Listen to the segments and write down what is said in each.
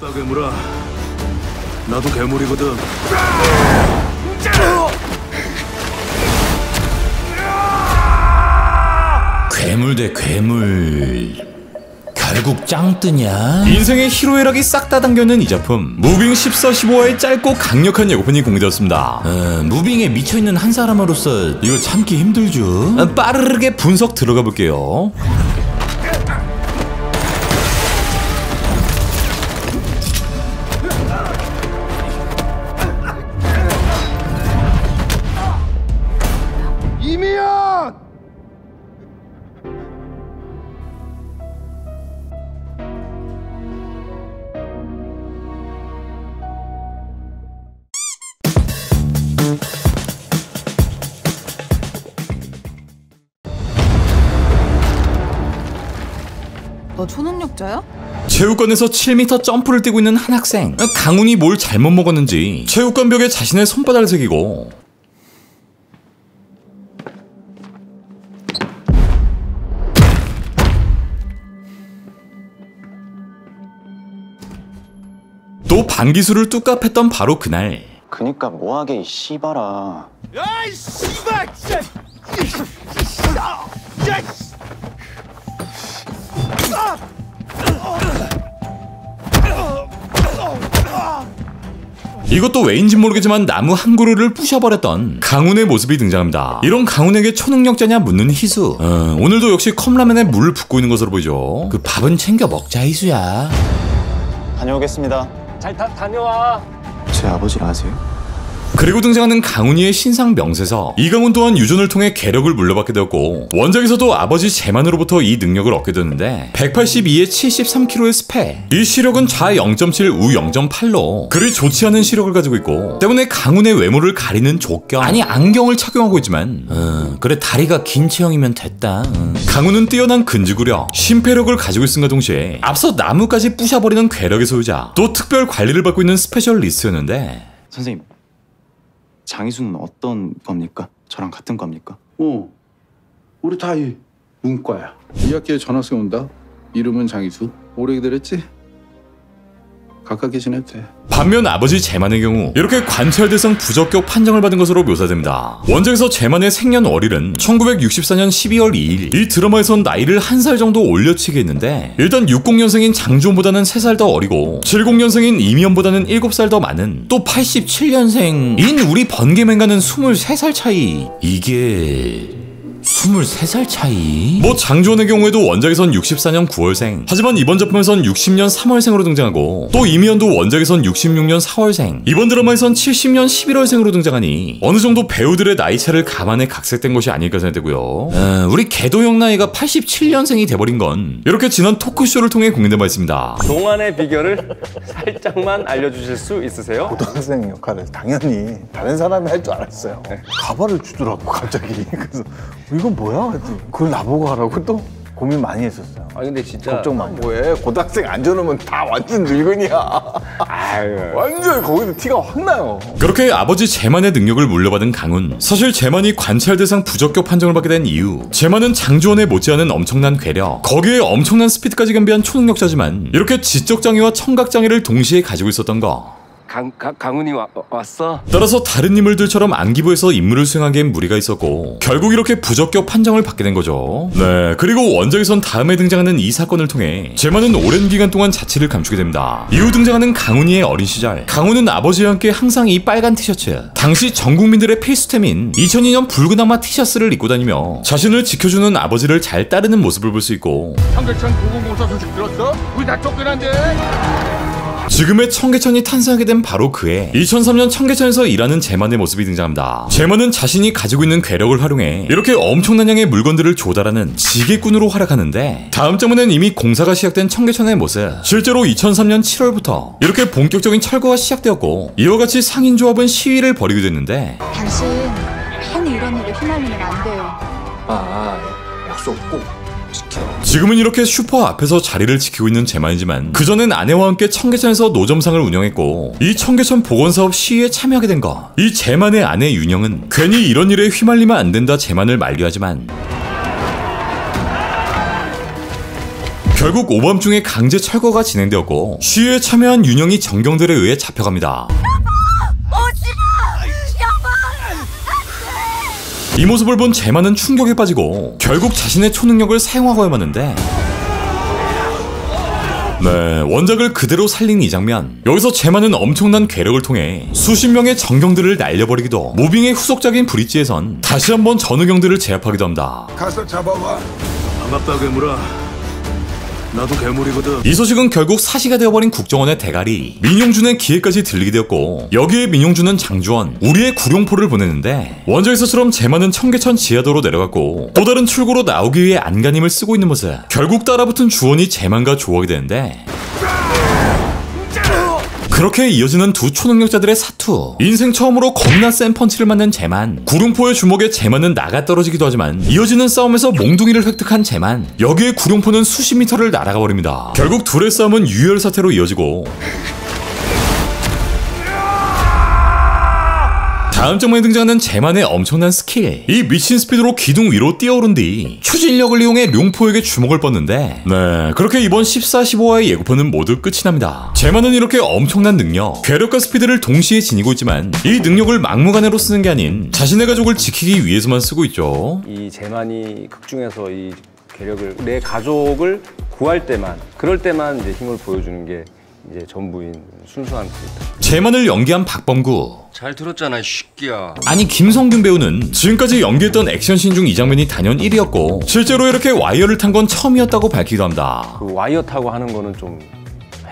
아빠 괴물아, 나도 괴물이거든. 괴물 대 괴물, 결국 짱뜨냐? 인생의 희로애락이 싹 다 담겨있는 이 작품, 무빙 14, 15화의 짧고 강력한 예고편이 공개되었습니다. 무빙에 미쳐있는 한 사람으로서 이거 참기 힘들죠? 빠르게 분석 들어가 볼게요. 너 초능력자야? 체육관에서 7m 점프를 뛰고 있는 한 학생. 강훈이 뭘 잘못 먹었는지 체육관 벽에 자신의 손바닥을 새기고 또 반기술을 뚝갑했던 바로 그날. 그니까 뭐하게 이 씨발아. 야이 씨발! 이것도 왜인지 모르겠지만 나무 한 그루를 부셔버렸던 강훈의 모습이 등장합니다. 이런 강훈에게 초능력자냐 묻는 희수. 오늘도 역시 컵라면에 물을 붓고 있는 것으로 보이죠. 그 밥은 챙겨 먹자 희수야. 다녀오겠습니다. 잘 다녀와. 제 아버지 아세요? 그리고 등장하는 강훈이의 신상 명세서. 이강훈 또한 유전을 통해 괴력을 물려받게 되었고 원작에서도 아버지 제만으로부터 이 능력을 얻게 되었는데 182에 73kg의 스펙. 이 시력은 좌 0.7, 우 0.8로 그리 좋지 않은 시력을 가지고 있고 때문에 강훈의 외모를 가리는 족경, 아니 안경을 착용하고 있지만 그래 다리가 긴 체형이면 됐다. 강훈은 뛰어난 근지구력, 심폐력을 가지고 있음과 동시에 앞서 나무까지 부셔버리는 괴력의 소유자, 또 특별 관리를 받고 있는 스페셜리스트였는데. 선생님, 장희수는 어떤 겁니까? 저랑 같은 겁니까? 우리 다 이 문과야. 이 학기에 전학생 온다. 이름은 장희수. 오래 기다렸지? 가깝게 지내도 돼. 반면 아버지 제만의 경우 이렇게 관찰대상 부적격 판정을 받은 것으로 묘사됩니다. 원작에서 제만의 생년월일은 1964년 12월 2일. 이 드라마에선 나이를 한 살 정도 올려치게 했는데 일단 60년생인 장주원보다는 3살 더 어리고 70년생인 이미연보다는 7살 더 많은, 또 87년생인 우리 번개맨과는 23살 차이. 이게 23살 차이? 뭐 장주원의 경우에도 원작에선 64년 9월생, 하지만 이번 작품에선 60년 3월생으로 등장하고 또 이미연도 원작에선 66년 4월생, 이번 드라마에선 70년 11월생으로 등장하니 어느 정도 배우들의 나이차를 감안해 각색된 것이 아닐까 생각되고요. 우리 개도형 나이가 87년생이 돼버린 건 이렇게 지난 토크쇼를 통해 공개된 바 있습니다. 동안의 비결을 살짝만 알려주실 수 있으세요? 고등학생 역할을 당연히 다른 사람이 할 줄 알았어요. 가발을 주더라고 갑자기. 그래서 이건 뭐야? 그걸 나보고 하라고 또 고민 많이 했었어요. 아 근데 진짜 걱정 많이. 뭐해? 고등학생 앉아놓으면 다 완전 늙은이야. 완전 거기서 티가 확 나요. 그렇게 아버지 제만의 능력을 물려받은 강훈. 사실 제만이 관찰 대상 부적격 판정을 받게 된 이유, 제만은 장주원에 못지않은 엄청난 괴력, 거기에 엄청난 스피드까지 겸비한 초능력자지만 이렇게 지적장애와 청각장애를 동시에 가지고 있었던 거. 강훈이 왔어? 따라서 다른 인물들처럼 안기부에서 임무를 수행하기엔 무리가 있었고 결국 이렇게 부적격 판정을 받게 된 거죠. 네, 그리고 원작에선 다음에 등장하는 이 사건을 통해 제만은 오랜 기간 동안 자취를 감추게 됩니다. 이후 등장하는 강훈이의 어린 시절. 강훈은 아버지와 함께 항상 이 빨간 티셔츠, 당시 전 국민들의 필수템인 2002년 붉은 악마 티셔츠를 입고 다니며 자신을 지켜주는 아버지를 잘 따르는 모습을 볼 수 있고. 청계천 고공공사 소식 들었어? 우리 다 쫓겨난대. 지금의 청계천이 탄생하게 된 바로 그해 2003년 청계천에서 일하는 제만의 모습이 등장합니다. 제만은 자신이 가지고 있는 괴력을 활용해 이렇게 엄청난 양의 물건들을 조달하는 지게꾼으로 활약하는데 다음 장면엔 이미 공사가 시작된 청계천의 모습. 실제로 2003년 7월부터 이렇게 본격적인 철거가 시작되었고 이와 같이 상인조합은 시위를 벌이게 됐는데 당신 괜히 이런 일에 휘말리면 안 돼요. 약속 꼭 지켜. 지금은 이렇게 슈퍼 앞에서 자리를 지키고 있는 제만이지만 그전엔 아내와 함께 청계천에서 노점상을 운영했고 이 청계천 복원사업 시위에 참여하게 된 거. 이 제만의 아내 윤영은 괜히 이런 일에 휘말리면 안 된다 제만을 만류하지만 결국 오밤중에 강제 철거가 진행되었고 시위에 참여한 윤영이 정경들에 의해 잡혀갑니다. 이 모습을 본 제만은 충격에 빠지고 결국 자신의 초능력을 사용하고야 마는데 네, 원작을 그대로 살린 이 장면. 여기서 제만은 엄청난 괴력을 통해 수십 명의 정경들을 날려버리기도, 무빙의 후속작인 브릿지에선 다시 한번 전우경들을 제압하기도 합니다. 가서 잡아와. 반갑다 괴물아. 나도 괴물이거든. 이 소식은 결국 사시가 되어버린 국정원의 대가리 민용준의 귀에까지 들리게 되었고, 여기에 민용준은 장주원, 우리의 구룡포를 보냈는데 원작에서처럼 제만은 청계천 지하도로 내려갔고 또 다른 출구로 나오기 위해 안간힘을 쓰고 있는 모습. 결국 따라붙은 주원이 제만과 조우하게 되는데 그렇게 이어지는 두 초능력자들의 사투. 인생 처음으로 겁나 센 펀치를 맞는 제만. 구룡포의 주먹에 제만은 나가 떨어지기도 하지만 이어지는 싸움에서 몽둥이를 획득한 제만. 여기에 구룡포는 수십 미터를 날아가 버립니다. 결국 둘의 싸움은 유혈 사태로 이어지고 다음 장면에 등장하는 제만의 엄청난 스킬. 이 미친 스피드로 기둥 위로 뛰어오른 뒤 추진력을 이용해 룡포에게 주먹을 뻗는데 네, 그렇게 이번 14, 15화의 예고편은 모두 끝이 납니다. 제만은 이렇게 엄청난 능력, 괴력과 스피드를 동시에 지니고 있지만 이 능력을 막무가내로 쓰는 게 아닌 자신의 가족을 지키기 위해서만 쓰고 있죠. 이 제만이 극 중에서 이 괴력을 내 가족을 구할 때만, 그럴 때만 이제 힘을 보여주는 게 이제 전부인 순수한 캐릭터. 제만을 연기한 박범구. 잘 들었잖아, 이 새끼야. 아니 김성균 배우는 지금까지 연기했던 액션씬 중 이 장면이 단연 1위였고 실제로 이렇게 와이어를 탄 건 처음이었다고 밝히기도 합니다. 그 와이어 타고 하는 거는 좀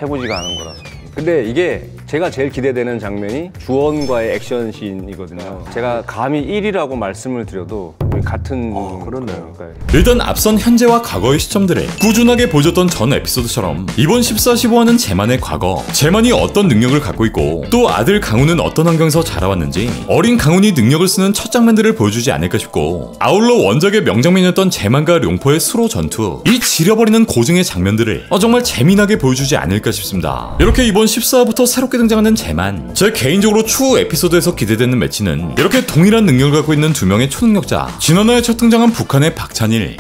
해보지가 않은 거라서. 근데 이게 제가 제일 기대되는 장면이 주원과의 액션씬이거든요. 제가 감히 1위라고 말씀을 드려도 같은 그렇네요. 일단 앞선 현재와 과거의 시점들을 꾸준하게 보여줬던 전 에피소드처럼 이번 14, 15화는 제만의 과거, 제만이 어떤 능력을 갖고 있고 또 아들 강훈은 어떤 환경에서 자라왔는지 어린 강훈이 능력을 쓰는 첫 장면들을 보여주지 않을까 싶고, 아울러 원작의 명장면이었던 제만과 룡포의 수로 전투, 이 지려버리는 고증의 장면들을 정말 재미나게 보여주지 않을까 싶습니다. 이렇게 이번 14화부터 새롭게 등장하는 제만, 제 개인적으로 추후 에피소드에서 기대되는 매치는 이렇게 동일한 능력을 갖고 있는 두 명의 초능력자, 지난화에 첫 등장한 북한의 박찬일,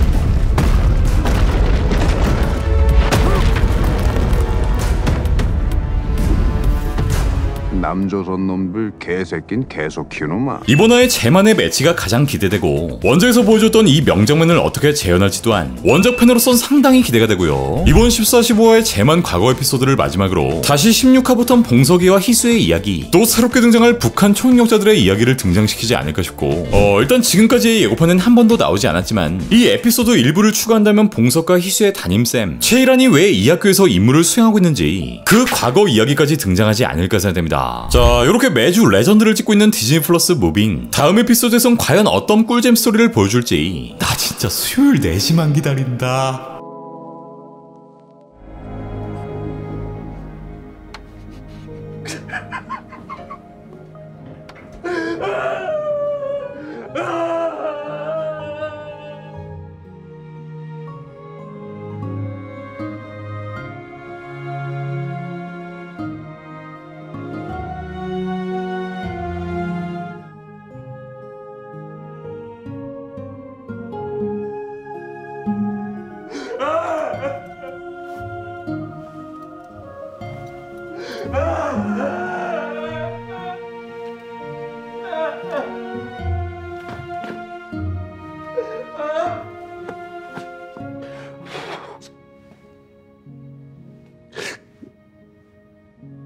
남조선 놈들 개새낀 계속 키우는마. 이번화의 제만의 매치가 가장 기대되고 원작에서 보여줬던 이 명장면을 어떻게 재현할지 또한 원작 팬으로선 상당히 기대가 되고요. 이번 14, 15화의 제만 과거 에피소드를 마지막으로 다시 16화부터는 봉석이와 희수의 이야기, 또 새롭게 등장할 북한 초능력자들의 이야기를 등장시키지 않을까 싶고 일단 지금까지의 예고편은 한 번도 나오지 않았지만 이 에피소드 일부를 추가한다면 봉석과 희수의 담임쌤 최일환이 왜 이 학교에서 임무를 수행하고 있는지 그 과거 이야기까지 등장하지 않을까 생각됩니다. 자, 이렇게 매주 레전드를 찍고 있는 디즈니 플러스 무빙, 다음 에피소드에선 과연 어떤 꿀잼 스토리를 보여줄지 나 진짜 수요일 4시만 기다린다.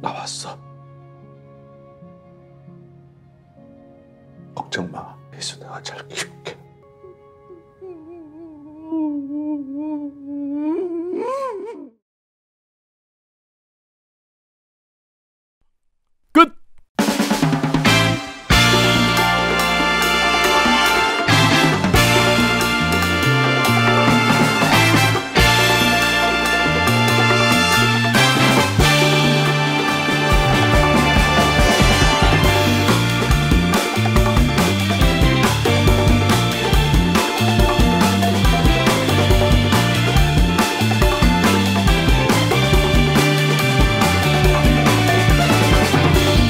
나왔어. 걱정 마. 희수 내가 잘 키울게.